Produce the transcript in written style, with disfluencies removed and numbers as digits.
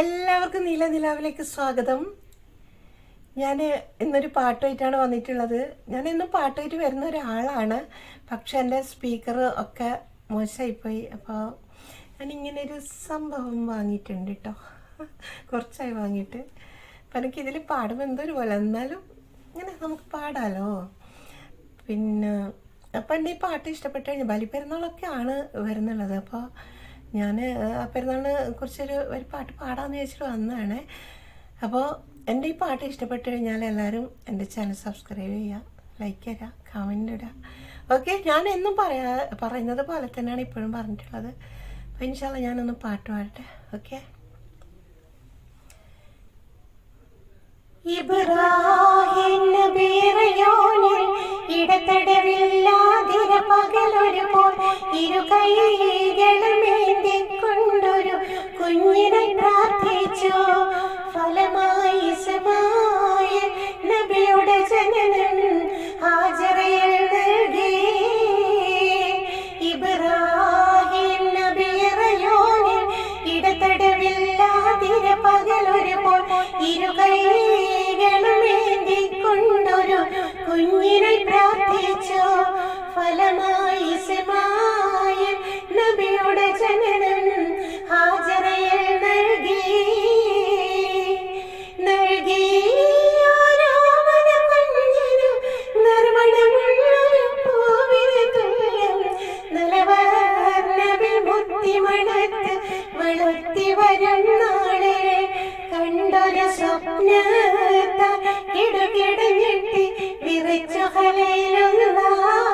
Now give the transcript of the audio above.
എല്ലാവർക്കും നിലാവിലേക്ക് സ്വാഗതം. ഞാൻ ഇന്നൊരു പാട്ടുമായിട്ടാണ് വന്നിട്ടുള്ളത്. ഞാൻ ഇന്നും പാട്ടുമായിട്ട് വരുന്ന ഒരാളാണ്, പക്ഷെ എൻ്റെ സ്പീക്കർ ഒക്കെ മോശമായിപ്പോയി. അപ്പോൾ ഞാനിങ്ങനെ ഒരു സംഭവം വാങ്ങിയിട്ടുണ്ട് കേട്ടോ. കുറച്ചായി വാങ്ങിയിട്ട്. അപ്പം എനിക്കിതിൽ പാടുമ്പോൾ എന്തൊരു പോലെ, എന്നാലും ഇങ്ങനെ നമുക്ക് പാടാലോ. പിന്നെ അപ്പം എൻ്റെ ഈ പാട്ട് ഇഷ്ടപ്പെട്ട് കഴിഞ്ഞാൽ ബലിപ്പെരുന്നാളൊക്കെയാണ് വരുന്നുള്ളത്. അപ്പോൾ ഞാൻ ആ പെരുന്നാളിനെ കുറിച്ചൊരു പാട്ട് പാടാമെന്ന് ചോദിച്ചിട്ട് വന്നതാണ്. അപ്പോൾ എൻ്റെ ഈ പാട്ട് ഇഷ്ടപ്പെട്ട് കഴിഞ്ഞാൽ എല്ലാവരും എൻ്റെ ചാനൽ സബ്സ്ക്രൈബ് ചെയ്യുക, ലൈക്ക് ചെയ്യുക, കമൻ്റ് ഇടുക. ഓക്കെ, ഞാൻ എന്നും പറയുന്നത് പോലെ തന്നെയാണ് ഇപ്പോഴും പറഞ്ഞിട്ടുള്ളത്. അപ്പോൾ ഇൻഷാല്ലാ ഞാനൊന്ന് പാട്ട് പാടട്ടെ. ഓക്കെ. ഇബ്രാഹിം നബിയോനിൽ ഇടതടവില്ലാതിര പകലൊരു പോൽ ഇരു കൈകളുമേന്തിക്കൊണ്ടൊരു കുഞ്ഞിനെ പ്രാർത്ഥിച്ചു. ഫലമായി ഇസ്മായിൽ നബിയുടെ ജനനം ഹാജറയിൽ നൽകി. ഇബ്രാഹിം നബിയോനിൽ ഇടതടവില്ലാതിര പകലൊരു പോൽ ഇരു കൈകളുമേന്തിക്കൊണ്ടൊരു കുഞ്ഞിനെ പ്രാർത്ഥിച്ചു. ഫലമായി ഇസ്മായിൽ നബിയുടെ ജനനം ഹാജറയിൽ നൽകി. ഓരോമന കുഞ്ഞിനു നറുമണമുള്ളൊരു പൂവിന് തുല്യം നലവർ നബി മുത്തിമണത്ത് വളർത്തി വരും നാളെ കണ്ടൊരു സ്വപ്നത്താൽ കിടുകിടഞ്ഞെട്ടി വിറച്ചു ഖലീലുള്ളാഹ്.